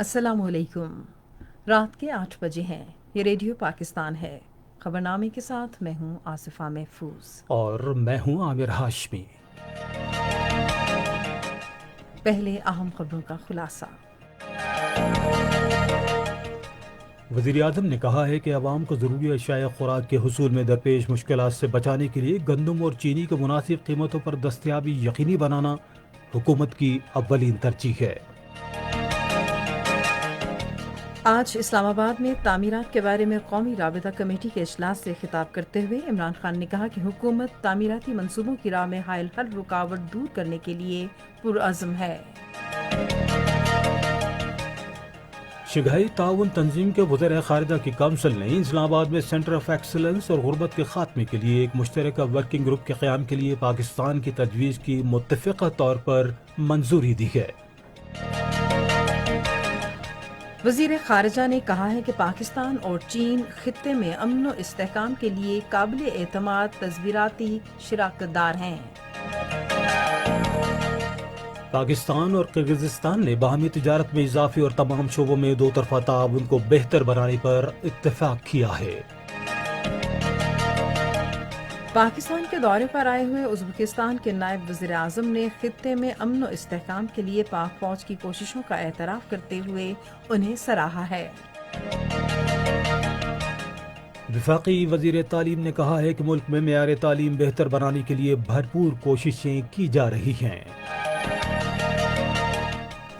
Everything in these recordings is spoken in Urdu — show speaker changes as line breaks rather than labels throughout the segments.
السلام علیکم۔ رات کے 8 بجے ہیں۔ یہ ریڈیو پاکستان ہے۔ خبرنامے کے ساتھ میں ہوں آصفہ محفوظ
اور میں ہوں عامر ہاشمی۔
پہلے اہم خبروں کا خلاصہ۔
وزیر اعظم نے کہا ہے کہ عوام کو ضروری اشیاء خوراک کے حصول میں درپیش مشکلات سے بچانے کے لیے گندم اور چینی کو مناسب قیمتوں پر دستیابی یقینی بنانا حکومت کی اولین ترجیح ہے۔
آج اسلام آباد میں تعمیرات کے بارے میں قومی رابطہ کمیٹی کے اجلاس سے خطاب کرتے ہوئے عمران خان نے کہا کہ حکومت تعمیراتی منصوبوں کی راہ میں حائل ہر رکاوٹ دور کرنے کے لیے پرعزم ہے۔
شنگھائی تعاون تنظیم کے وزراء خارجہ کی کونسل نے اسلام آباد میں سینٹر آف ایکسلنس اور غربت کے خاتمے کے لیے ایک مشترکہ ورکنگ گروپ کے قیام کے لیے پاکستان کی تجویز کی متفقہ طور پر منظوری دی ہے۔
وزیر خارجہ نے کہا ہے کہ پاکستان اور چین خطے میں امن و استحکام کے لیے قابل اعتماد تصویراتی شراکت دار ہیں۔
پاکستان اور قرغیزستان نے باہمی تجارت میں اضافے اور تمام شعبوں میں دو طرفہ تعاون کو بہتر بنانے پر اتفاق کیا ہے۔
پاکستان کے دورے پر آئے ہوئے ازبکستان کے نائب وزیر اعظم نے خطے میں امن و استحکام کے لیے پاک فوج کی کوششوں کا اعتراف کرتے ہوئے انہیں سراہا ہے۔
وفاقی وزیر تعلیم نے کہا ہے کہ ملک میں معیار تعلیم بہتر بنانے کے لیے بھرپور کوششیں کی جا رہی ہیں۔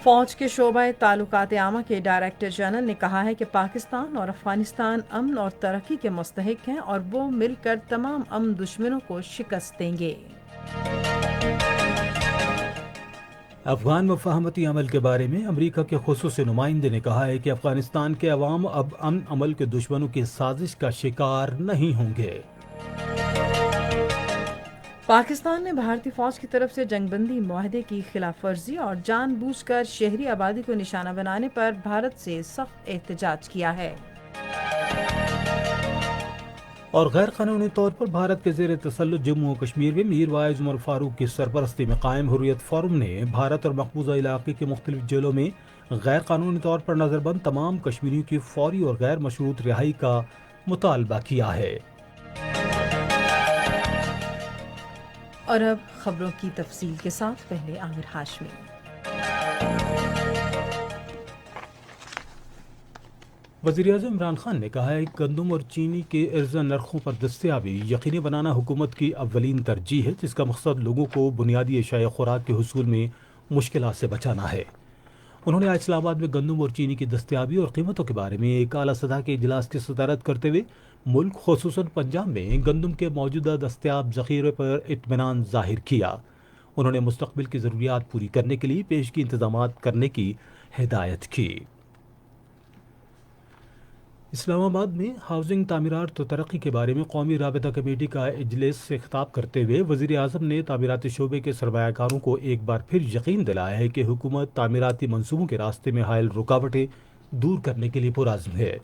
فوج کے شعبہ تعلقات عامہ کے ڈائریکٹر جنرل نے کہا ہے کہ پاکستان اور افغانستان امن اور ترقی کے مستحق ہیں اور وہ مل کر تمام امن دشمنوں کو شکست دیں گے۔
افغان مفاہمتی عمل کے بارے میں امریکہ کے خصوصی نمائندے نے کہا ہے کہ افغانستان کے عوام اب امن عمل کے دشمنوں کی سازش کا شکار نہیں ہوں گے۔
پاکستان نے بھارتی فوج کی طرف سے جنگ بندی معاہدے کی خلاف ورزی اور جان بوجھ کر شہری آبادی کو نشانہ بنانے پر بھارت سے سخت احتجاج کیا ہے۔
اور غیر قانونی طور پر بھارت کے زیر تسلط جموں و کشمیر میں میر وائز عمر فاروق کی سرپرستی میں قائم حریت فورم نے بھارت اور مقبوضہ علاقے کے مختلف جیلوں میں غیر قانونی طور پر نظر بند تمام کشمیریوں کی فوری اور غیر مشروط رہائی کا مطالبہ کیا ہے۔
اور اب خبروں کی تفصیل کے ساتھ پہلے عامر ہاشمی۔
وزیر اعظم عمران خان نے کہا ہے کہ گندم اور چینی کے ارزاں نرخوں پر دستیابی یقینی بنانا حکومت کی اولین ترجیح ہے، جس کا مقصد لوگوں کو بنیادی اشیاء خوراک کے حصول میں مشکلات سے بچانا ہے۔ انہوں نے آج اسلام آباد میں گندم اور چینی کی دستیابی اور قیمتوں کے بارے میں ایک اعلیٰ سطح کے اجلاس کی صدارت کرتے ہوئے ملک خصوصاً پنجاب میں گندم کے موجودہ دستیاب ذخیرے پر اطمینان ظاہر کیا۔ انہوں نے مستقبل کی ضروریات پوری کرنے کے لیے پیشگی انتظامات کرنے کی ہدایت کی۔ اسلام آباد میں ہاؤسنگ تعمیرات و ترقی کے بارے میں قومی رابطہ کمیٹی کا اجلاس سے خطاب کرتے ہوئے وزیر اعظم نے تعمیراتی شعبے کے سرمایہ کاروں کو ایک بار پھر یقین دلایا ہے کہ حکومت تعمیراتی منصوبوں کے راستے میں حائل رکاوٹیں دور کرنے کے لیے پرعزم ہے۔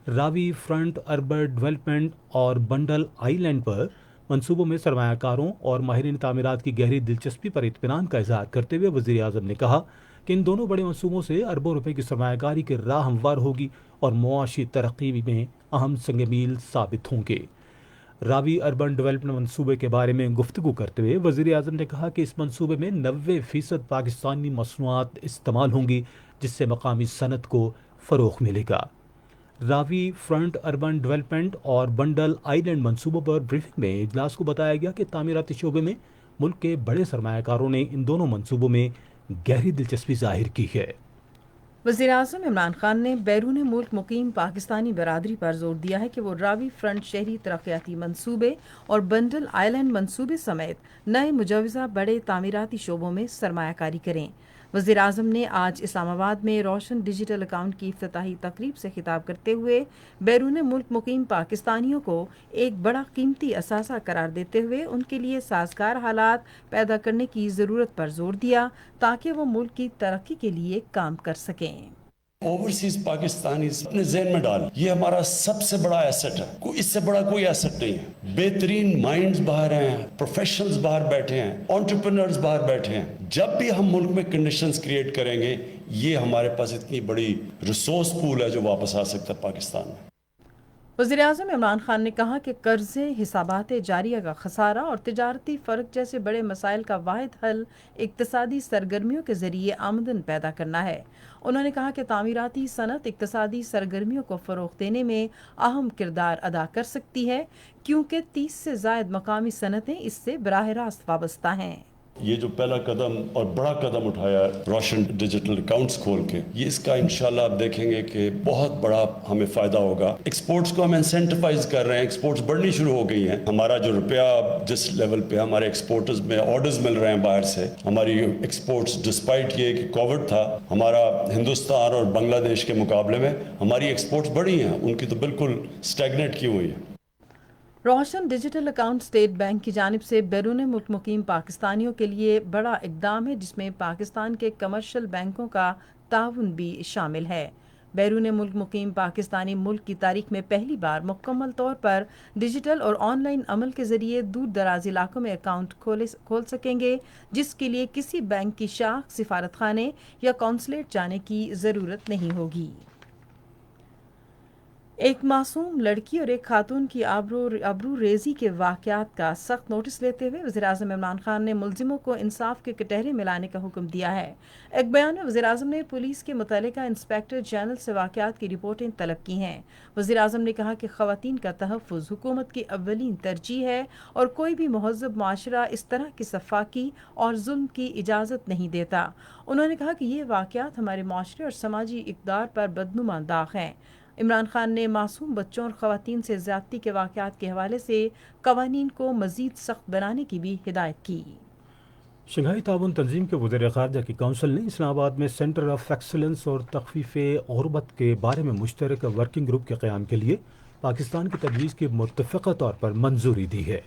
راوی فرنٹ اربن ڈیولپمنٹ اور بنڈل آئی لینڈ پر منصوبوں میں سرمایہ کاروں اور ماہرین تعمیرات کی گہری دلچسپی پر اطمینان کا اظہار کرتے ہوئے وزیر اعظم نے کہا کہ ان دونوں بڑے منصوبوں سے اربوں روپے کی سرمایہ کاری کی راہ ہموار ہوگی اور معاشی ترقی میں اہم سنگ میل ثابت ہوں گے۔ راوی اربن ڈیولپمنٹ منصوبے کے بارے میں گفتگو کرتے ہوئے وزیر اعظم نے کہا کہ اس منصوبے میں 90% پاکستانی مصنوعات استعمال ہوں گی، جس سے مقامی صنعت کو فروغ ملے گا۔ راوی فرنٹ اربن ڈیولپمنٹ اور بنڈل آئی لینڈ منصوبوں پر بریفنگ میں اجلاس کو بتایا گیا کہ تعمیراتی شعبے میں ملک کے بڑے سرمایہ کاروں نے ان دونوں منصوبوں میں گہری دلچسپی ظاہر کی ہے۔
وزیر اعظم عمران خان نے بیرون ملک مقیم پاکستانی برادری پر زور دیا ہے کہ وہ راوی فرنٹ شہری ترقیاتی منصوبے اور بنڈل آئی لینڈ منصوبے سمیت نئے مجوزہ بڑے تعمیراتی شعبوں میں سرمایہ کاری کریں۔ وزیر اعظم نے آج اسلام آباد میں روشن ڈیجیٹل اکاؤنٹ کی افتتاحی تقریب سے خطاب کرتے ہوئے بیرون ملک مقیم پاکستانیوں کو ایک بڑا قیمتی اثاثہ قرار دیتے ہوئے ان کے لیے سازگار حالات پیدا کرنے کی ضرورت پر زور دیا تاکہ وہ ملک کی ترقی کے لیے کام کر سکیں۔
اوورسیز پاکستانیز اپنے ذہن میں ڈال، یہ ہمارا سب سے بڑا ایسٹ ہے، اس سے بڑا کوئی ایسٹ نہیں ہے۔ بہترین مائنڈز باہر ہیں، پروفیشنلز باہر بیٹھے ہیں، انٹرپرینرز باہر بیٹھے ہیں۔ جب بھی ہم ملک میں کنڈیشنز کریٹ کریں گے، یہ ہمارے پاس اتنی بڑی ریسورس پول ہے جو واپس آ سکتا ہے پاکستان میں۔
وزیراعظم عمران خان نے کہا کہ قرضے، حسابات جاریہ کا خسارہ اور تجارتی فرق جیسے بڑے مسائل کا واحد حل اقتصادی سرگرمیوں کے ذریعے آمدن پیدا کرنا ہے۔ انہوں نے کہا کہ تعمیراتی صنعت اقتصادی سرگرمیوں کو فروغ دینے میں اہم کردار ادا کر سکتی ہے، کیونکہ 30 سے زائد مقامی صنعتیں اس سے براہ راست وابستہ ہیں۔
یہ جو پہلا قدم اور بڑا قدم اٹھایا روشن ڈیجیٹل اکاؤنٹس کھول کے، یہ اس کا انشاءاللہ آپ دیکھیں گے کہ بہت بڑا ہمیں فائدہ ہوگا۔ ایکسپورٹس کو ہم انسینٹیفائز کر رہے ہیں، ایکسپورٹس بڑھنی شروع ہو گئی ہیں۔ ہمارا جو روپیہ جس لیول پہ ہمارے ایکسپورٹرز میں آرڈرز مل رہے ہیں باہر سے، ہماری ایکسپورٹس ڈسپائٹ یہ کہ کووڈ تھا، ہمارا ہندوستان اور بنگلہ دیش کے مقابلے میں ہماری ایکسپورٹس بڑھی ہیں، ان کی تو بالکل اسٹیگنیٹ کی ہوئی ہیں۔
روشن ڈیجیٹل اکاؤنٹ اسٹیٹ بینک کی جانب سے بیرون ملک مقیم پاکستانیوں کے لیے بڑا اقدام ہے، جس میں پاکستان کے کمرشل بینکوں کا تعاون بھی شامل ہے۔ بیرون ملک مقیم پاکستانی ملک کی تاریخ میں پہلی بار مکمل طور پر ڈیجیٹل اور آن لائن عمل کے ذریعے دور دراز علاقوں میں اکاؤنٹ کھول سکیں گے، جس کے لیے کسی بینک کی شاخ، سفارت خانے یا قونصلیٹ جانے کی ضرورت نہیں ہوگی۔ ایک معصوم لڑکی اور ایک خاتون کی ابرو ریزی کے واقعات کا سخت نوٹس لیتے ہوئے وزیراعظم عمران خان نے ملزموں کو انصاف کے کٹہرے میں لانے کا حکم دیا ہے۔ ایک بیان میں وزیراعظم نے پولیس کے متعلقہ انسپکٹر جنرل سے واقعات کی رپورٹیں طلب کی ہیں۔ وزیراعظم نے کہا کہ خواتین کا تحفظ حکومت کی اولین ترجیح ہے اور کوئی بھی مہذب معاشرہ اس طرح کی سفاکی اور ظلم کی اجازت نہیں دیتا۔ انہوں نے کہا کہ یہ واقعات ہمارے معاشرے اور سماجی اقدار پر بدنما داغ ہیں۔ عمران خان نے معصوم بچوں اور خواتین سے زیادتی کے واقعات کے حوالے سے قوانین کو مزید سخت بنانے کی بھی ہدایت کی۔
شنگھائی تعاون تنظیم کے وزیر خارجہ کی کونسل نے اسلام آباد میں سینٹر آف ایکسلنس اور تخفیف غربت کے بارے میں مشترکہ ورکنگ گروپ کے قیام کے لیے پاکستان کی تجویز کی متفقہ طور پر منظوری دی ہے۔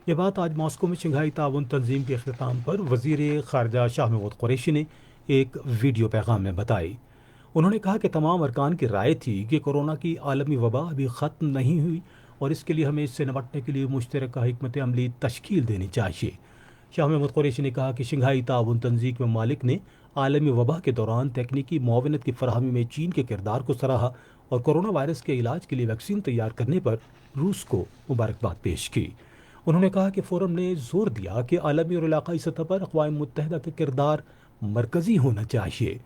یہ بات آج ماسکو میں شنگھائی تعاون تنظیم کے اختتام پر وزیر خارجہ شاہ محمود قریشی نے ایک ویڈیو پیغام میں بتائی۔ انہوں نے کہا کہ تمام ارکان کی رائے تھی کہ کورونا کی عالمی وبا ابھی ختم نہیں ہوئی اور اس کے لیے ہمیں اس سے نمٹنے کے لیے مشترکہ حکمت عملی تشکیل دینی چاہیے۔ شاہ محمود قریشی نے کہا کہ شنگھائی تعاون تنظیم کے ممالک نے عالمی وبا کے دوران تکنیکی معاونت کی فراہمی میں چین کے کردار کو سراہا اور کورونا وائرس کے علاج کے لیے ویکسین تیار کرنے پر روس کو مبارکباد پیش کی۔ انہوں نے کہا کہ فورم نے زور دیا کہ عالمی اور علاقائی سطح پر اقوام متحدہ کا کردار مرکزی ہونا چاہیے۔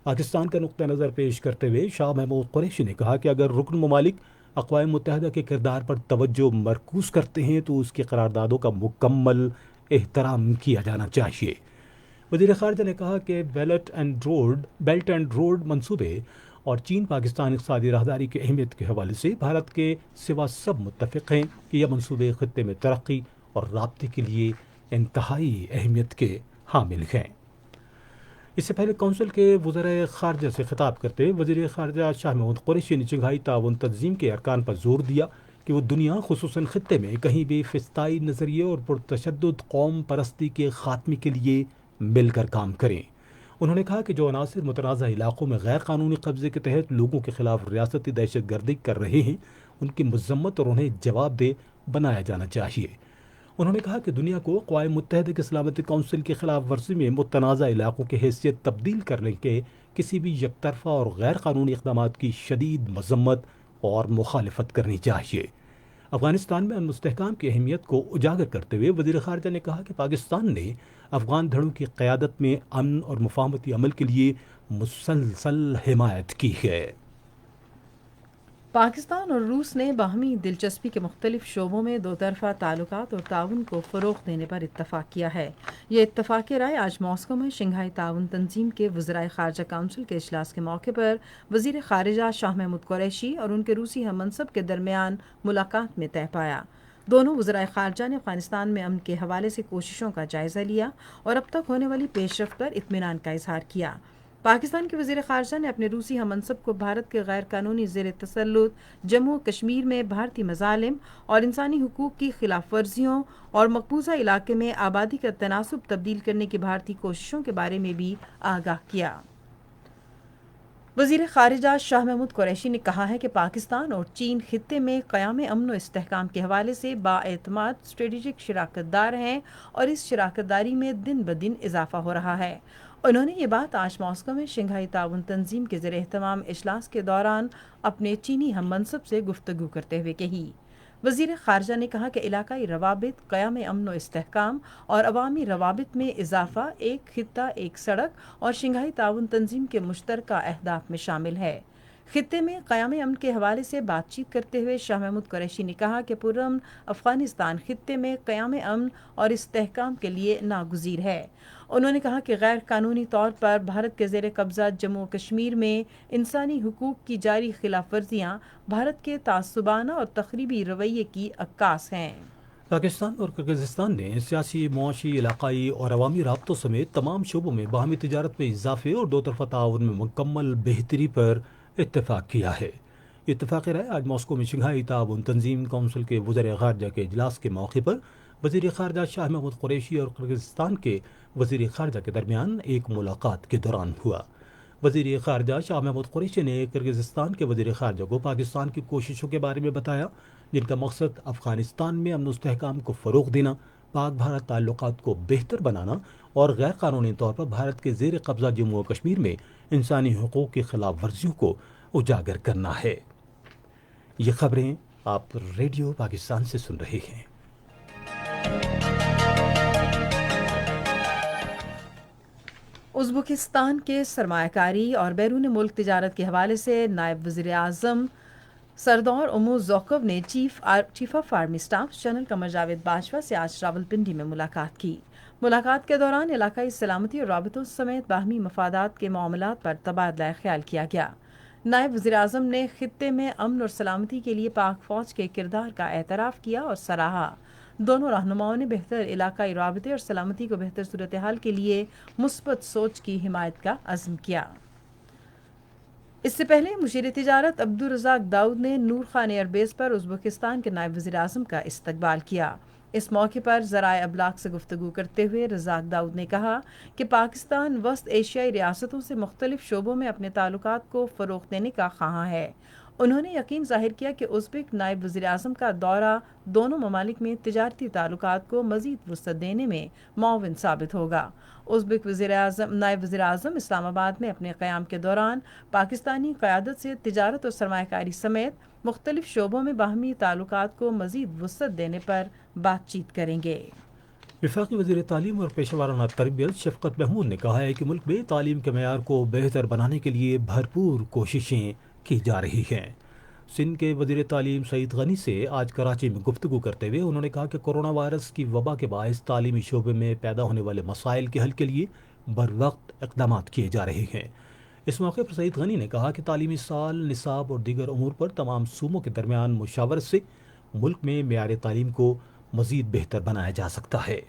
پاکستان کا نقطہ نظر پیش کرتے ہوئے شاہ محمود قریشی نے کہا کہ اگر رکن ممالک اقوام متحدہ کے کردار پر توجہ مرکوز کرتے ہیں تو اس کی قراردادوں کا مکمل احترام کیا جانا چاہیے۔ وزیر خارجہ نے کہا کہ بیلٹ اینڈ روڈ منصوبے اور چین پاکستان اقتصادی راہداری کی اہمیت کے حوالے سے بھارت کے سوا سب متفق ہیں کہ یہ منصوبے خطے میں ترقی اور رابطے کے لیے انتہائی اہمیت کے حامل ہیں۔ اس سے پہلے کونسل کے وزرائے خارجہ سے خطاب کرتے وزیر خارجہ شاہ محمود قریشی نے شنگھائی تعاون تنظیم کے ارکان پر زور دیا کہ وہ دنیا خصوصاً خطے میں کہیں بھی فسطائی نظریے اور پرتشدد قوم پرستی کے خاتمے کے لیے مل کر کام کریں۔ انہوں نے کہا کہ جو عناصر متنازع علاقوں میں غیر قانونی قبضے کے تحت لوگوں کے خلاف ریاستی دہشت گردی کر رہے ہیں ان کی مذمت اور انہیں جواب دہ بنایا جانا چاہیے۔ انہوں نے کہا کہ دنیا کو اقوام متحدہ کی سلامتی کونسل کی خلاف ورزی میں متنازع علاقوں کی حیثیت تبدیل کرنے کے کسی بھی یک طرفہ اور غیر قانونی اقدامات کی شدید مذمت اور مخالفت کرنی چاہیے۔ افغانستان میں امن و استحکام کی اہمیت کو اجاگر کرتے ہوئے وزیر خارجہ نے کہا کہ پاکستان نے افغان دھڑوں کی قیادت میں امن اور مفاہمتی عمل کے لیے مسلسل حمایت کی ہے۔
پاکستان اور روس نے باہمی دلچسپی کے مختلف شعبوں میں دو طرفہ تعلقات اور تعاون کو فروغ دینے پر اتفاق کیا ہے۔ یہ اتفاق رائے آج ماسکو میں شنگھائی تعاون تنظیم کے وزرائے خارجہ کونسل کے اجلاس کے موقع پر وزیر خارجہ شاہ محمود قریشی اور ان کے روسی ہم منصب کے درمیان ملاقات میں طے پایا۔ دونوں وزرائے خارجہ نے افغانستان میں امن کے حوالے سے کوششوں کا جائزہ لیا اور اب تک ہونے والی پیش رفت پر اطمینان کا اظہار کیا۔ پاکستان کے وزیر خارجہ نے اپنے روسی ہم منصب کو بھارت کے غیر قانونی زیر تسلط جموں و کشمیر میں بھارتی مظالم اور انسانی حقوق کی خلاف ورزیوں اور مقبوضہ علاقے میں آبادی کا تناسب تبدیل کرنے کی بھارتی کوششوں کے بارے میں بھی آگاہ کیا۔ وزیر خارجہ شاہ محمود قریشی نے کہا ہے کہ پاکستان اور چین خطے میں قیام امن و استحکام کے حوالے سے بااعتماد اسٹریٹجک شراکت دار ہیں اور اس شراکت داری میں دن بدن اضافہ ہو رہا ہے۔ انہوں نے یہ بات آج ماسکو میں شنگھائی تعاون تنظیم کے زیر اہتمام اجلاس کے دوران اپنے چینی ہم منصب سے گفتگو کرتے ہوئے کہی۔ وزیر خارجہ نے کہا کہ علاقائی روابط، قیام امن و استحکام اور عوامی روابط میں اضافہ ایک خطہ ایک سڑک اور شنگھائی تعاون تنظیم کے مشترکہ اہداف میں شامل ہے۔ خطے میں قیام امن کے حوالے سے بات چیت کرتے ہوئے شاہ محمود قریشی نے کہا کہ پرامن افغانستان خطے میں قیام امن اور استحکام کے لیے ناگزیر ہے۔ انہوں نے کہا کہ غیر قانونی طور پر بھارت کے زیر قبضہ جموں و کشمیر میں انسانی حقوق کی جاری خلاف ورزیاں بھارت کے تعصبانہ اور تخریبی رویے کی عکاس ہیں۔
پاکستان اور کرغزستان نے سیاسی، معاشی، علاقائی اور عوامی رابطوں سمیت تمام شعبوں میں باہمی تجارت میں اضافے اور دو طرفہ تعاون میں مکمل بہتری پر اتفاق کیا ہے۔ یہ اتفاقی رائے آج ماسکو میں شنگھائی تعاون تنظیم کونسل کے وزراء خارجہ کے اجلاس کے موقع پر وزیر خارجہ شاہ محمود قریشی اور کرغزستان کے وزیر خارجہ کے درمیان ایک ملاقات کے دوران ہوا۔ وزیر خارجہ شاہ محمود قریشی نے کرغزستان کے وزیر خارجہ کو پاکستان کی کوششوں کے بارے میں بتایا، جن کا مقصد افغانستان میں امن و استحکام کو فروغ دینا، پاک بھارت تعلقات کو بہتر بنانا اور غیر قانونی طور پر بھارت کے زیر قبضہ جموں و کشمیر میں انسانی حقوق کی خلاف ورزیوں کو اجاگر کرنا ہے۔ یہ خبریں آپ ریڈیو پاکستان سے سن رہے ہیں۔
ازبکستان کے سرمایہ کاری اور بیرون ملک تجارت کے حوالے سے نائب وزیر اعظم سردار اموزوکو نے chief of army staff general Qamar Javed Bajwa سے آج راولپنڈی میں ملاقات کی۔ ملاقات کے دوران علاقائی سلامتی اور رابطوں سمیت باہمی مفادات کے معاملات پر تبادلہ خیال کیا گیا۔ نائب وزیر اعظم نے خطے میں امن اور سلامتی کے لیے پاک فوج کے کردار کا اعتراف کیا اور سراہا۔ دونوں رہنماؤں نے بہتر علاقائی رابطے اور سلامتی کو بہتر صورتحال کے لیے مثبت سوچ کی حمایت کا عزم کیا۔ اس سے پہلے مشیر تجارت عبدالرزاق داؤد نے نور خان ایئر بیس پر ازبکستان کے نائب وزیر اعظم کا استقبال کیا۔ اس موقع پر ذرائع ابلاغ سے گفتگو کرتے ہوئے رزاق داؤد نے کہا کہ پاکستان وسط ایشیائی ریاستوں سے مختلف شعبوں میں اپنے تعلقات کو فروغ دینے کا خواہاں ہے۔ انہوں نے یقین ظاہر کیا کہ ازبک نائب وزیر اعظم کا دورہ دونوں ممالک میں تجارتی تعلقات کو مزید وسعت دینے میں معاون ثابت ہوگا۔ ازبک نائب وزیر اعظم اسلام آباد میں اپنے قیام کے دوران پاکستانی قیادت سے تجارت اور سرمایہ کاری سمیت مختلف شعبوں میں باہمی تعلقات کو مزید وسعت دینے پر بات چیت کریں گے۔
وفاقی وزیر تعلیم اور پیشہ ورانہ تربیت شفقت محمود نے کہا ہے کہ ملک میں تعلیم کے معیار کو بہتر بنانے کے لیے بھرپور کوششیں کی جا رہی ہیں۔ سندھ کے وزیر تعلیم سعید غنی سے آج کراچی میں گفتگو کرتے ہوئے انہوں نے کہا کہ کورونا وائرس کی وبا کے باعث تعلیمی شعبے میں پیدا ہونے والے مسائل کے حل کے لیے بروقت اقدامات کیے جا رہے ہیں۔ اس موقع پر سعید غنی نے کہا کہ تعلیمی سال، نصاب اور دیگر امور پر تمام صوبوں کے درمیان مشاورت سے ملک میں معیار تعلیم کو مزید بہتر بنایا جا سکتا ہے۔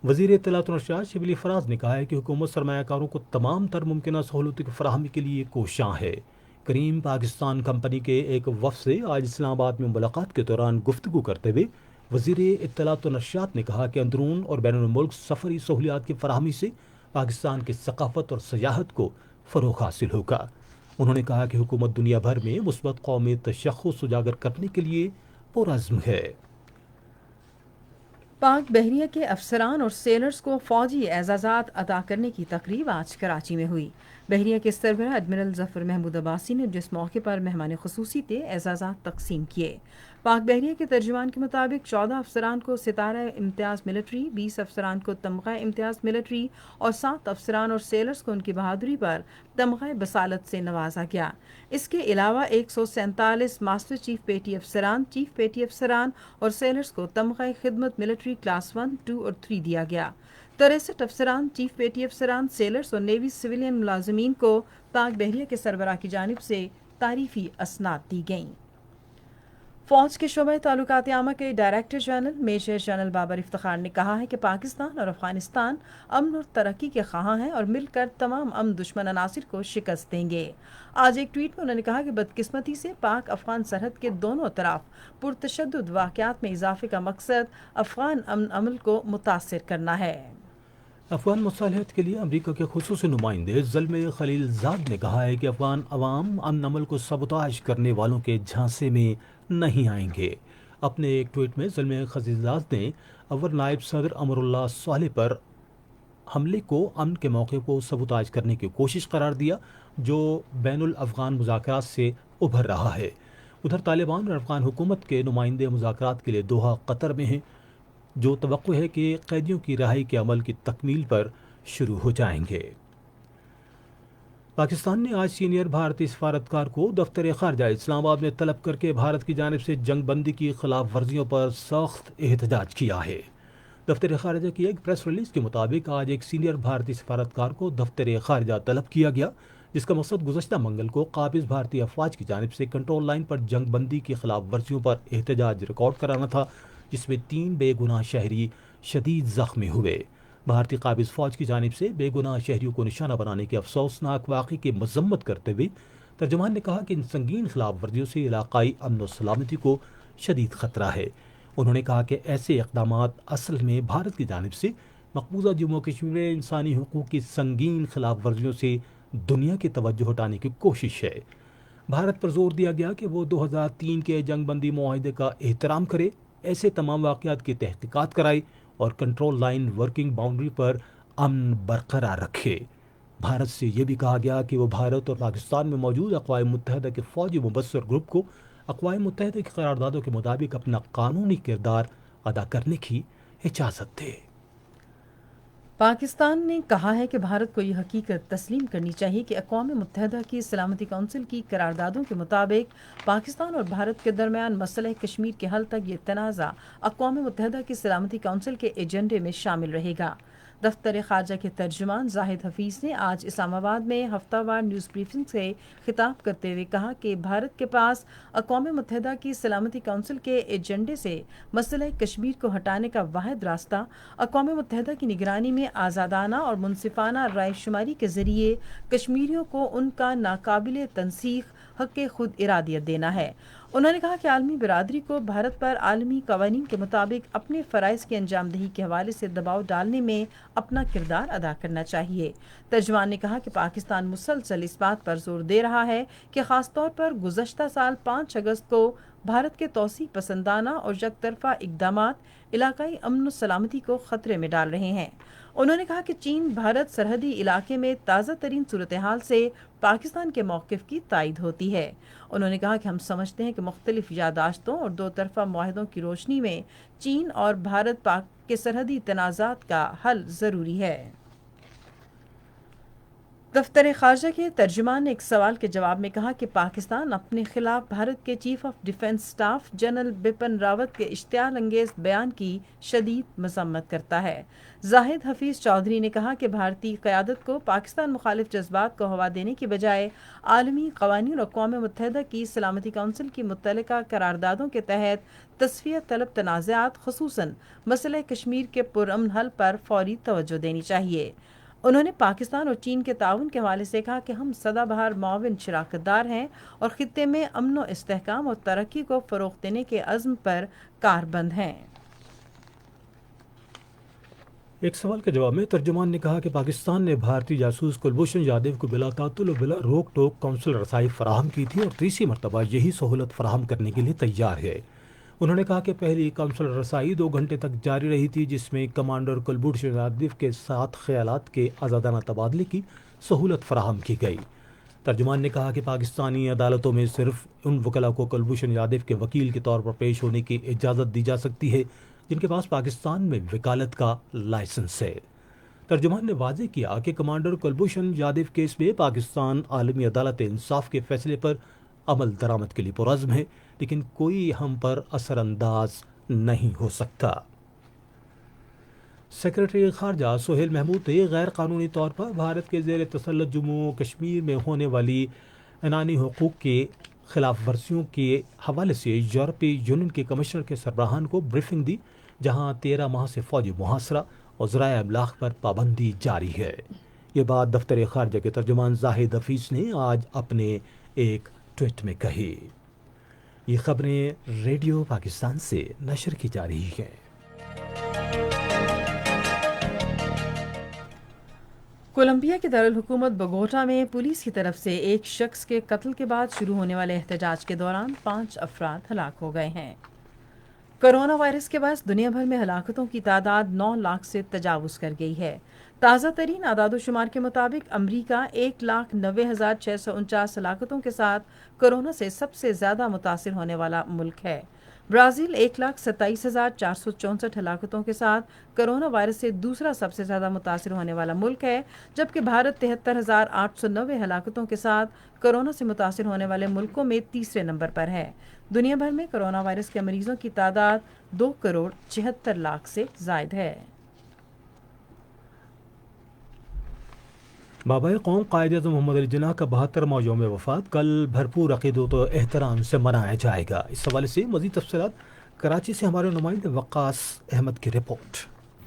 وزیر اطلاعات و نشریات شبلی فراز نے کہا ہے کہ حکومت سرمایہ کاروں کو تمام تر ممکنہ سہولتوں کی فراہمی کے لیے کوشاں ہے۔ کریم پاکستان کمپنی کے ایک وفد سے آج اسلام آباد میں ملاقات کے دوران گفتگو کرتے ہوئے وزیر اطلاعات و نشریات نے کہا کہ اندرون اور بین الملک سفری سہولیات کی فراہمی سے پاکستان کی ثقافت اور سیاحت کو فروغ حاصل ہوگا۔ انہوں نے کہا کہ حکومت دنیا بھر میں مثبت قومی تشخص اجاگر کرنے کے لیے پرعزم ہے۔
پاک بحریہ کے افسران اور سیلرز کو فوجی اعزازات عطا کرنے کی تقریب آج کراچی میں ہوئی۔ بحریہ کے سربراہ ایڈمرل ظفر محمود عباسی نے جس موقع پر مہمان خصوصی تھے اعزازات تقسیم کیے۔ پاک بحریہ کے ترجمان کے مطابق 14 افسران کو ستارہ امتیاز ملٹری، 20 افسران کو تمغہ امتیاز ملٹری اور 7 افسران اور سیلرز کو ان کی بہادری پر تمغہ بصالت سے نوازا گیا۔ اس کے علاوہ 147 ماسٹر چیف پیٹی افسران، چیف پیٹی افسران اور سیلرز کو تمغہ خدمت ملٹری کلاس 1، 2 اور 3 دیا گیا۔ 63 افسران، چیف پیٹی افسران، سیلرز اور نیوی سویلین ملازمین کو پاک بحریہ کے سربراہ کی جانب سے تعریفی اسناد دی گئیں۔ فوج کے شعبہ تعلقات عامہ کے director general major general Babar Iftikhar نے کہا ہے کہ پاکستان اور افغانستان امن اور ترقی کے خواہاں ہیں اور مل کر تمام امن دشمن عناصر کو شکست دیں گے۔ آج ایک ٹویٹ میں انہوں نے کہا کہ بدقسمتی سے پاک افغان سرحد کے دونوں طرف پرتشدد واقعات میں اضافے کا مقصد افغان امن عمل کو متاثر کرنا ہے۔
افغان مصالحت کے لیے امریکہ کے خصوصی نمائندے زلمے خلیل زاد نے کہا ہے کہ افغان عوام امن عمل کو سبوتاژ کرنے والوں کے جھانسے میں نہیں آئیں گے۔ اپنے ایک ٹویٹ میں زلمے خلیل زاد نے اول نائب صدر امر اللہ صالح پر حملے کو امن کے موقع کو سبوتاج کرنے کی کوشش قرار دیا جو بین الافغان مذاکرات سے ابھر رہا ہے۔ ادھر طالبان اور افغان حکومت کے نمائندے مذاکرات کے لیے دوحہ قطر میں ہیں، جو توقع ہے کہ قیدیوں کی رہائی کے عمل کی تکمیل پر شروع ہو جائیں گے۔ پاکستان نے آج سینئر بھارتی سفارتکار کو دفتر خارجہ اسلام آباد میں طلب کر کے بھارت کی جانب سے جنگ بندی کی خلاف ورزیوں پر سخت احتجاج کیا ہے۔ دفتر خارجہ کی ایک پریس ریلیز کے مطابق آج ایک سینئر بھارتی سفارتکار کو دفتر خارجہ طلب کیا گیا، جس کا مقصد گزشتہ منگل کو قابض بھارتی افواج کی جانب سے کنٹرول لائن پر جنگ بندی کی خلاف ورزیوں پر احتجاج ریکارڈ کرانا تھا، جس میں 3 بے گناہ شہری شدید زخمی ہوئے۔ بھارتی قابض فوج کی جانب سے بے گناہ شہریوں کو نشانہ بنانے کے افسوسناک واقعے کی مذمت کرتے ہوئے ترجمان نے کہا کہ ان سنگین خلاف ورزیوں سے علاقائی امن و سلامتی کو شدید خطرہ ہے۔ انہوں نے کہا کہ ایسے اقدامات اصل میں بھارت کی جانب سے مقبوضہ جموں و کشمیر میں انسانی حقوق کی سنگین خلاف ورزیوں سے دنیا کی توجہ ہٹانے کی کوشش ہے۔ بھارت پر زور دیا گیا کہ وہ 2003 کے جنگ بندی معاہدے کا احترام کرے، ایسے تمام واقعات کی تحقیقات کرائے اور کنٹرول لائن ورکنگ باؤنڈری پر امن برقرار رکھے۔ بھارت سے یہ بھی کہا گیا کہ وہ بھارت اور پاکستان میں موجود اقوام متحدہ کے فوجی مبصر گروپ کو اقوام متحدہ کی قراردادوں کے مطابق اپنا قانونی کردار ادا کرنے کی اجازت دے۔
پاکستان نے کہا ہے کہ بھارت کو یہ حقیقت تسلیم کرنی چاہیے کہ اقوام متحدہ کی سلامتی کونسل کی قراردادوں کے مطابق پاکستان اور بھارت کے درمیان مسئلہ کشمیر کے حل تک یہ تنازع اقوام متحدہ کی سلامتی کونسل کے ایجنڈے میں شامل رہے گا۔ دفتر خارجہ کے ترجمان زاہد حفیظ نے آج اسلام آباد میں ہفتہ وار نیوز بریفنگ سے خطاب کرتے ہوئے کہا کہ بھارت کے پاس اقوام متحدہ کی سلامتی کونسل کے ایجنڈے سے مسئلہ کشمیر کو ہٹانے کا واحد راستہ اقوام متحدہ کی نگرانی میں آزادانہ اور منصفانہ رائے شماری کے ذریعے کشمیریوں کو ان کا ناقابل تنسیخ حق خود ارادیت دینا ہے۔ انہوں نے کہا کہ عالمی برادری کو بھارت پر عالمی قوانین کے مطابق اپنے فرائض کی انجام دہی کے حوالے سے دباؤ ڈالنے میں اپنا کردار ادا کرنا چاہیے۔ ترجمان نے کہا کہ پاکستان مسلسل اس بات پر زور دے رہا ہے کہ خاص طور پر گزشتہ سال 5 اگست کو بھارت کے توسیع پسندانہ اور یک طرفہ اقدامات علاقائی امن و سلامتی کو خطرے میں ڈال رہے ہیں۔ انہوں نے کہا کہ چین بھارت سرحدی علاقے میں تازہ ترین صورتحال سے پاکستان کے موقف کی تائید ہوتی ہے۔ انہوں نے کہا کہ ہم سمجھتے ہیں کہ مختلف یادداشتوں اور 2 طرفہ معاہدوں کی روشنی میں چین اور بھارت پاک کے سرحدی تنازعات کا حل ضروری ہے۔ دفتر خارجہ کے ترجمان نے ایک سوال کے جواب میں کہا کہ پاکستان اپنے خلاف بھارت کے chief of defence staff general Bipin Rawat کے اشتعال انگیز بیان کی شدید مذمت کرتا ہے۔ زاہد حفیظ چودھری نے کہا کہ بھارتی قیادت کو پاکستان مخالف جذبات کو ہوا دینے کی بجائے عالمی قوانین اور اقوام متحدہ کی سلامتی کونسل کی متعلقہ قراردادوں کے تحت تصفیہ طلب تنازعات خصوصاً مسئلہ کشمیر کے پرامن حل پر فوری توجہ دینی چاہیے۔ انہوں نے پاکستان اور چین کے تعاون کے حوالے سے کہا کہ ہم سدا بہار معاون شراکت دار ہیں اور خطے میں امن و استحکام اور ترقی کو فروغ دینے کے عزم پر کاربند ہیں۔
ایک سوال کے جواب میں ترجمان نے کہا کہ پاکستان نے بھارتی جاسوس کلبھوشن یادیو کو بلا تعطل و بلا روک ٹوک کونسل رسائی فراہم کی تھی اور تیسری مرتبہ یہی سہولت فراہم کرنے کے لیے تیار ہے۔ انہوں نے کہا کہ پہلی کونسل رسائی 2 گھنٹے تک جاری رہی تھی، جس میں کمانڈر کلبھوشن یادیو کے ساتھ خیالات کے آزادانہ تبادلے کی سہولت فراہم کی گئی۔ ترجمان نے کہا کہ پاکستانی عدالتوں میں صرف ان وکلاء کو کلبھوشن یادیو کے وکیل کے طور پر پیش ہونے کی اجازت دی جا سکتی ہے جن کے پاس پاکستان میں وکالت کا لائسنس ہے۔ ترجمان نے واضح کیا کہ کمانڈر کلبھوشن یادیو کیس میں پاکستان عالمی عدالت انصاف کے فیصلے پر عمل درآمد کے لیے پرعزم ہے، لیکن کوئی ہم پر اثر انداز نہیں ہو سکتا۔ سیکرٹری خارجہ سہیل محمود نے غیر قانونی طور پر بھارت کے زیر تسلط جموں و کشمیر میں ہونے والی انسانی حقوق کے خلاف ورزیوں کے حوالے سے یورپی یونین کے کمشنر کے سربراہان کو بریفنگ دی، جہاں 13 ماہ سے فوجی محاصرہ اور ذرائع ابلاغ پر پابندی جاری ہے۔ یہ بات دفتر خارجہ کے ترجمان زاہد حفیظ نے آج اپنے ایک ٹویٹ میں کہی۔ یہ خبریں ریڈیو پاکستان سے نشر کی جا رہی ہیں۔
کولمبیا کے دارالحکومت بوگوٹا میں پولیس کی طرف سے ایک شخص کے قتل کے بعد شروع ہونے والے احتجاج کے دوران 5 افراد ہلاک ہو گئے ہیں۔ کورونا وائرس کے باعث دنیا بھر میں ہلاکتوں کی تعداد 9 لاکھ سے تجاوز کر گئی ہے۔ تازہ ترین اعداد و شمار کے مطابق امریکہ 1,90,649 ہلاکتوں کے ساتھ کورونا سے سب سے زیادہ متاثر ہونے والا ملک ہے۔ برازیل 1,27,464 ہلاکتوں کے ساتھ کورونا وائرس سے دوسرا سب سے زیادہ متاثر ہونے والا ملک ہے، جبکہ بھارت 73,890 ہلاکتوں کے ساتھ کورونا سے متاثر ہونے والے ملکوں میں تیسرے نمبر پر ہے۔ دنیا بھر میں کورونا وائرس کے مریضوں کی تعداد 2,76,00,000 سے زائد ہے۔
بابائے قوم قائد اعظم محمد علی جناح کا 72واں یوم وفات کل بھرپور عقیدت و احترام سے منایا جائے گا۔ اس حوالے سے مزید تفصیلات کراچی سے ہمارے نمائندے وقاص احمد کی رپورٹ۔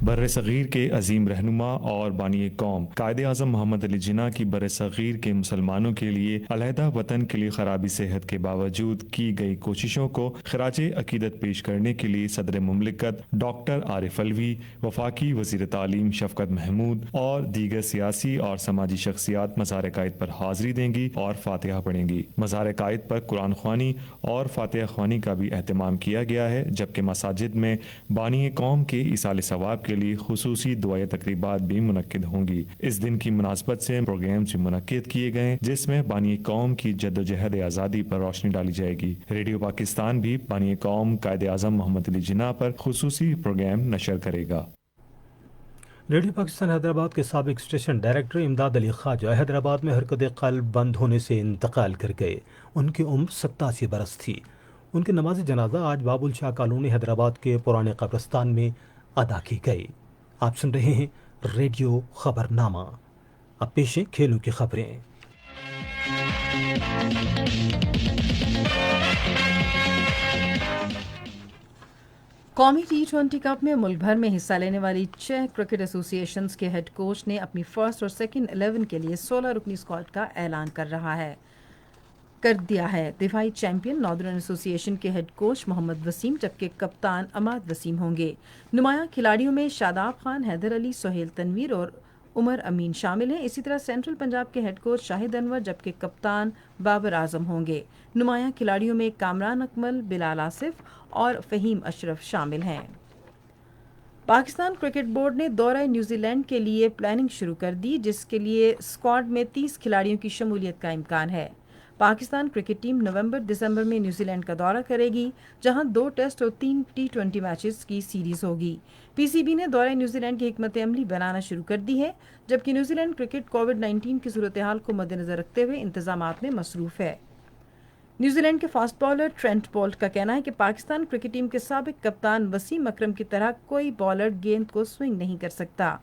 بر صغیر کے عظیم رہنما اور بانی قوم قائد اعظم محمد علی جناح کی بر صغیر کے مسلمانوں کے لیے علیحدہ وطن کے لیے خرابی صحت کے باوجود کی گئی کوششوں کو خراج عقیدت پیش کرنے کے لیے صدر مملکت ڈاکٹر عارف علوی، وفاقی وزیر تعلیم شفقت محمود اور دیگر سیاسی اور سماجی شخصیات مزار قائد پر حاضری دیں گی اور فاتحہ پڑھیں گی۔ مزار قائد پر قرآن خوانی اور فاتحہ خوانی کا بھی اہتمام کیا گیا ہے، جبکہ مساجد میں بانی قوم کے ایصال ثواب کے لیے خصوصی دعائیں تقریبات بھی منعقد ہوں گی۔ اس دن کی مناسبت سے پروگرامز بھی منعقد کیے گئے جس میں بانی قوم کی جدوجہد آزادی پر روشنی ڈالی جائے گی۔ ریڈیو پاکستان بھی بانی قوم قائد اعظم محمد علی جناح پر خصوصی پروگرام نشر کرے گا۔
ریڈیو پاکستان حیدرآباد کے سابق اسٹیشن ڈائریکٹر امداد علی خواجہ حیدرآباد میں حرکت قلب بند ہونے سے انتقال کر گئے۔ ان کی عمر 87 برس تھی۔ ان کی نماز جنازہ آج بابل شاہ کالونی حیدرآباد کے پرانے قبرستان میں ادا کی گئی۔ آپ سن رہے ہیں ریڈیو خبرنامہ۔ اب پیش ہیں کھیلوں کی خبریں۔
قومی T20 کپ میں ملک بھر میں حصہ لینے والی 6 کرکٹ ایسوسی ایشنز کے ہیڈ کوچ نے اپنی فرسٹ اور سیکنڈ 11 کے لیے 16 رکنی اسکواڈ کا اعلان کر دیا ہے۔ دفاعی چیمپئن ناردرن ایسوسی ایشن کے ہیڈ کوچ محمد وسیم، جبکہ کپتان عماد وسیم ہوں گے۔ نمایاں کھلاڑیوں میں شاداب خان، حیدر علی، سہیل تنویر اور عمر امین شامل ہیں۔ اسی طرح سینٹرل پنجاب کے ہیڈ کوچ شاہد انور، جبکہ کپتان بابر اعظم ہوں گے۔ نمایاں کھلاڑیوں میں کامران اکمل، بلال آصف اور فہیم اشرف شامل ہیں۔ پاکستان کرکٹ بورڈ نے دورہ نیوزی لینڈ کے لیے پلاننگ شروع کر دی، جس کے لیے اسکواڈ میں 30 کھلاڑیوں کی شمولیت کا امکان ہے۔ پاکستان کرکٹ ٹیم نومبر-دسمبر میں نیوزی لینڈ کا دورہ کرے گی، جہاں 2 ٹیسٹ اور 3 T20 میچز کی سیریز ہوگی۔ پی سی بی نے دورہ نیوزی لینڈ کی حکمت عملی بنانا شروع کر دی ہے، جبکہ نیوزی لینڈ کرکٹ کووڈ-19 کی صورتحال کو مد نظر رکھتے ہوئے انتظامات میں مصروف ہے۔ نیوزی لینڈ کے فاسٹ بالر ٹرینٹ بولٹ کا کہنا ہے کہ پاکستان کرکٹ ٹیم کے سابق کپتان وسیم اکرم کی طرح کوئی بالر گیند کو سوئنگ نہیں کر سکتا۔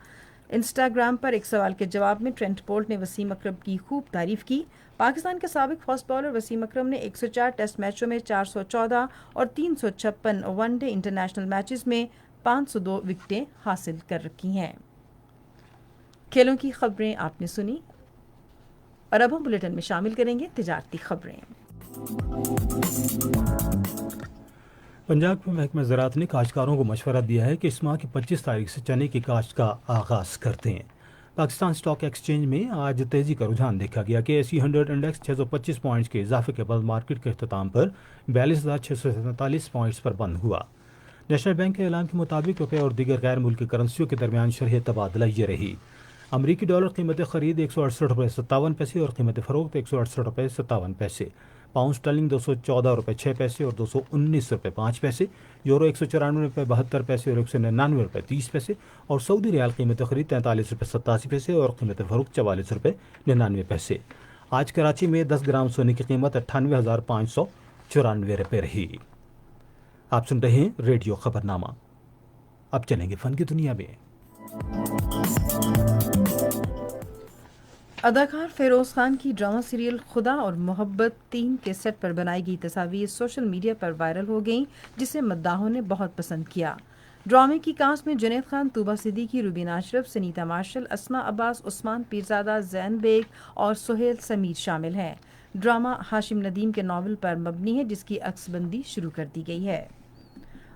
انسٹاگرام پر ایک سوال کے جواب میں ٹرینٹ بولٹ نے وسیم اکرم کی خوب تعریف کی۔ پاکستان کے سابق فاسٹ بالر وسیم اکرم نے 104 ٹیسٹ میچوں میں 414 اور 356 ون ڈے انٹرنیشنل میچز میں 502 وکٹیں حاصل کر رکھی ہیں۔ کھیلوں کی خبریں آپ نے سنی، اور اب ہم بلیٹن میں شامل کریں گے تجارتی خبریں۔
پنجاب کے محکمہ زراعت نے کاشتکاروں کو مشورہ دیا ہے کہ اس ماہ کی 25 تاریخ سے چنے کی کاشت کا آغاز کرتے ہیں۔ پاکستان اسٹاک ایکسچینج میں آج تیزی کا رجحان دیکھا گیا کہ ایسی 100 انڈیکس 625 پوائنٹس کے اضافے کے بعد مارکیٹ کے اختتام پر 42,647 پوائنٹس پر بند ہوا۔ نیشنل بینک کے اعلان کے مطابق روپے اور دیگر غیر ملکی کرنسیوں کے درمیان شرح تبادلہ یہ رہی۔ امریکی ڈالر قیمت خرید 168.57 اور قیمت فروخت 168.57۔ پاؤنڈ اسٹرلنگ 214.06 اور 219.05، یورو 194.72 اور 199.30 اور سعودی ریال قیمت خرید 43.87 اور قیمت فروخت 44.99۔ آج کراچی میں 10 گرام سونے کی قیمت 98,594 روپے رہی۔ آپ سن رہے ہیں ریڈیو خبرنامہ۔ اب چلیں گے فن کی دنیا میں۔
اداکار فیروز خان کی ڈرامہ سیریل خدا اور محبت 3 کے سیٹ پر بنائی گئی تصاویر سوشل میڈیا پر وائرل ہو گئیں، جسے مداحوں نے بہت پسند کیا۔ ڈرامے کی کاسٹ میں جنید خان، طوبہ صدیقی، روبین اشرف، سنیتا مارشل، اسما عباس، عثمان پیرزادہ، زین بیگ اور سہیل سمیر شامل ہیں۔ ڈرامہ ہاشم ندیم کے ناول پر مبنی ہے، جس کی عکس بندی شروع کر دی گئی ہے۔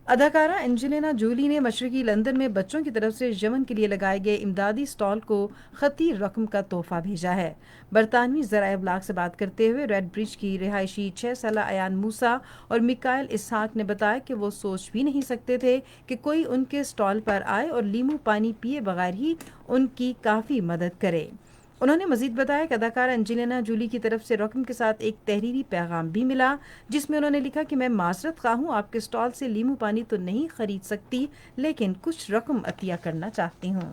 اداکارہ اینجلینا جولی نے مشرقی لندن میں بچوں کی طرف سے یمن کے لیے لگائے گئے امدادی اسٹال کو خطی رقم کا تحفہ بھیجا ہے۔ برطانوی ذرائع ابلاغ سے بات کرتے ہوئے ریڈ برج کی رہائشی 6 سالہ ایان موسیٰ اور میکائل اسحاق نے بتایا کہ وہ سوچ بھی نہیں سکتے تھے کہ کوئی ان کے اسٹال پر آئے اور لیمو پانی پیے بغیر ہی ان کی کافی مدد کرے۔ انہوں نے مزید بتایا کہ اداکارہ انجلینا جولی کی طرف سے رقم کے ساتھ ایک تحریری پیغام بھی ملا جس میں انہوں نے لکھا کہ میں معذرت خواہ ہوں، آپ کے اسٹال سے لیمو پانی تو نہیں خرید سکتی لیکن کچھ رقم عطیہ کرنا چاہتی ہوں۔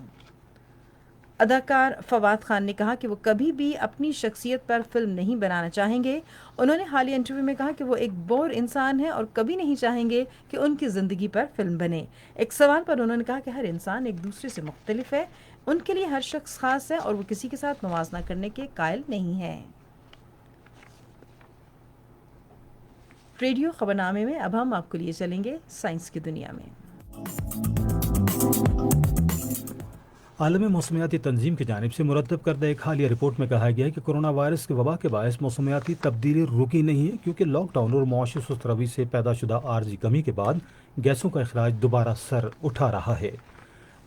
اداکار فواد خان نے کہا کہ وہ کبھی بھی اپنی شخصیت پر فلم نہیں بنانا چاہیں گے۔ انہوں نے حالیہ انٹرویو میں کہا کہ وہ ایک بور انسان ہے اور کبھی نہیں چاہیں گے کہ ان کی زندگی پر فلم بنے۔ ایک سوال پر انہوں نے کہا کہ ہر انسان ایک دوسرے سے مختلف ہے، ان کے لیے ہر شخص خاص ہے اور وہ کسی کے ساتھ موازنہ کرنے کے قائل نہیں ہے۔ ریڈیو خبرنامے میں اب ہم آپ کو لیے چلیں گے سائنس کی دنیا میں۔
عالمی موسمیاتی تنظیم کی جانب سے مرتب کردہ ایک حالیہ رپورٹ میں کہا گیا ہے کہ کرونا وائرس کی وبا کے باعث موسمیاتی تبدیلی رکی نہیں ہے، کیونکہ لاک ڈاؤن اور معاشی سست روی سے پیدا شدہ عارضی کمی کے بعد گیسوں کا اخراج دوبارہ سر اٹھا رہا ہے۔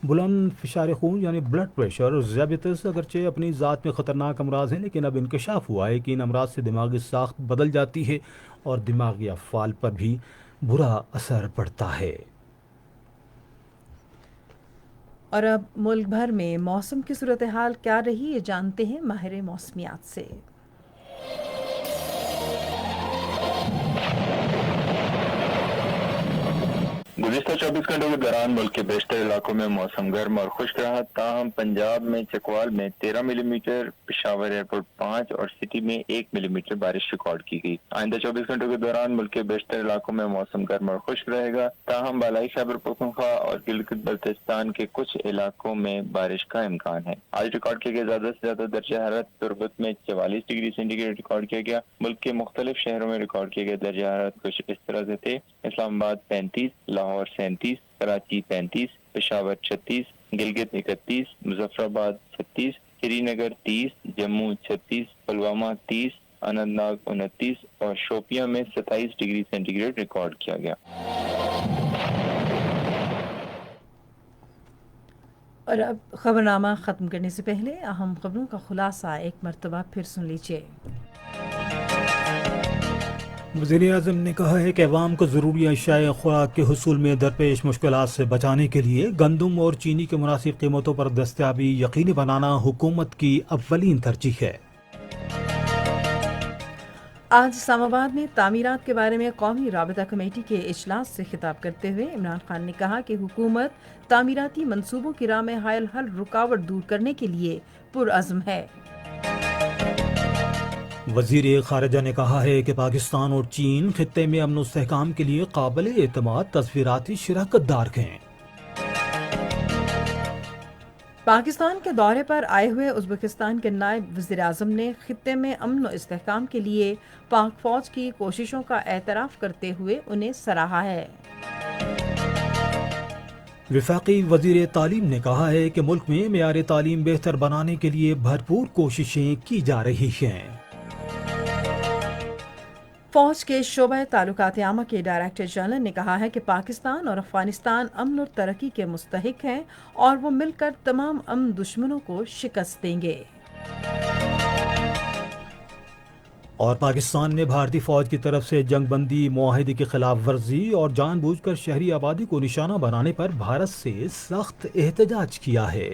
بلند فشار خون یعنی بلڈ پریشر اور ذیابیطس اگرچہ اپنی ذات میں خطرناک امراض ہیں، لیکن اب انکشاف ہوا ہے کہ ان امراض سے دماغی ساخت بدل جاتی ہے اور دماغی افعال پر بھی برا اثر پڑتا ہے۔
اور اب ملک بھر میں موسم کی صورتحال کیا رہی، یہ جانتے ہیں ماہر موسمیات سے۔
گزشتہ 24 گھنٹوں کے دوران ملک کے بیشتر علاقوں میں موسم گرم اور خشک رہا، تاہم پنجاب میں چکوال میں 13 ملی میٹر، پشاور ایئرپورٹ 5 اور سٹی میں 1 ملی میٹر بارش ریکارڈ کی گئی۔ آئندہ 24 گھنٹوں کے دوران ملک کے بیشتر علاقوں میں موسم گرم اور خشک رہے گا، تاہم بالائی خیبر پختونخوا اور گلگت بلتستان کے کچھ علاقوں میں بارش کا امکان ہے۔ آج ریکارڈ کیا گیا زیادہ سے زیادہ درجہ حرارت تربت میں 44 ڈگری سینٹی گریڈ ریکارڈ کیا گیا۔ ملک کے مختلف شہروں میں ریکارڈ کیا گیا درجہ حرارت کچھ اس طرح سے تھے: اسلام آباد 35، لاہور 37، کراچی 35، پشاور 36، گلگت 31، مظفر آباد 36، سری نگر 30، جموں 36، پلوامہ 30، اننت ناگ 29 اور شوپیاں میں 27 ڈگری سینٹی گریڈ ریکارڈ کیا گیا۔
اور اب خبرنامہ ختم کرنے سے پہلے اہم خبروں کا خلاصہ ایک مرتبہ پھر سن لیجیے۔
وزیر اعظم نے کہا ہے کہ عوام کو ضروری اشیاء خوراک کے حصول میں درپیش مشکلات سے بچانے کے لیے گندم اور چینی کے مناسب قیمتوں پر دستیابی یقینی بنانا حکومت کی اولین ترجیح ہے۔
آج اسلام آباد میں تعمیرات کے بارے میں قومی رابطہ کمیٹی کے اجلاس سے خطاب کرتے ہوئے عمران خان نے کہا کہ حکومت تعمیراتی منصوبوں کی راہ میں حائل ہر رکاوٹ دور کرنے کے لیے پرعزم ہے۔
وزیر خارجہ نے کہا ہے کہ پاکستان اور چین خطے میں امن و استحکام کے لیے قابل اعتماد تصویراتی شراکت دار ہیں۔
پاکستان کے دورے پر آئے ہوئے ازبکستان کے نائب وزیر اعظم نے خطے میں امن و استحکام کے لیے پاک فوج کی کوششوں کا اعتراف کرتے ہوئے انہیں سراہا ہے۔
وفاقی وزیر تعلیم نے کہا ہے کہ ملک میں معیار تعلیم بہتر بنانے کے لیے بھرپور کوششیں کی جا رہی ہیں۔
فوج کے شعبہ تعلقات عامہ کے ڈائریکٹر جنرل نے کہا ہے کہ پاکستان اور افغانستان امن اور ترقی کے مستحق ہیں اور وہ مل کر تمام امن دشمنوں کو شکست دیں گے۔
اور پاکستان نے بھارتی فوج کی طرف سے جنگ بندی معاہدے کی خلاف ورزی اور جان بوجھ کر شہری آبادی کو نشانہ بنانے پر بھارت سے سخت احتجاج کیا ہے۔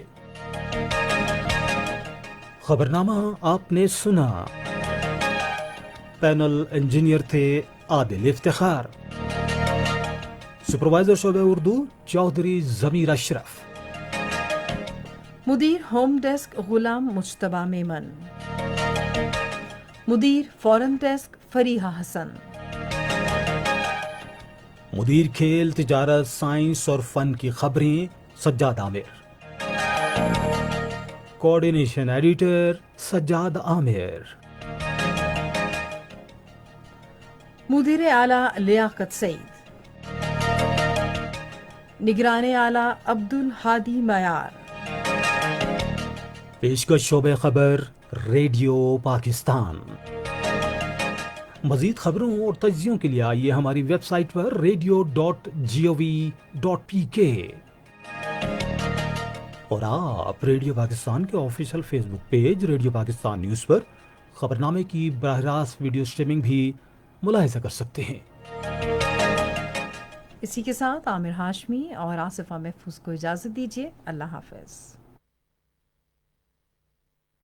خبرنامہ آپ نے سنا۔ پینل انجینئر تھے عادل افتخار، سپروائزر شعبہ اردو چودھری ضمیر اشرف،
مدیر ہوم ڈیسک غلام مجتبیٰ میمن، مدیر فورن ڈیسک فریحہ حسن،
مدیر کھیل تجارت سائنس اور فن کی خبریں سجاد عامر، کوآرڈینیشن ایڈیٹر سجاد عامر،
مدیر اعلیٰ لیاقت سعید، نگران اعلیٰ عبد الحادی معیار۔
پیشکش شعبہ خبر ریڈیو پاکستان۔ مزید خبروں اور تجزیوں کے لیے آئیے ہماری ویب سائٹ پر radio.gov.pk اور آپ ریڈیو پاکستان کے آفیشیل فیس بک پیج ریڈیو پاکستان نیوز پر خبرنامے کی براہ راست ویڈیو سٹریمنگ بھی ملاحظہ کر سکتے ہیں۔
اسی کے ساتھ عامر ہاشمی اور آصفہ محفوظ کو اجازت دیجیے۔ اللہ حافظ۔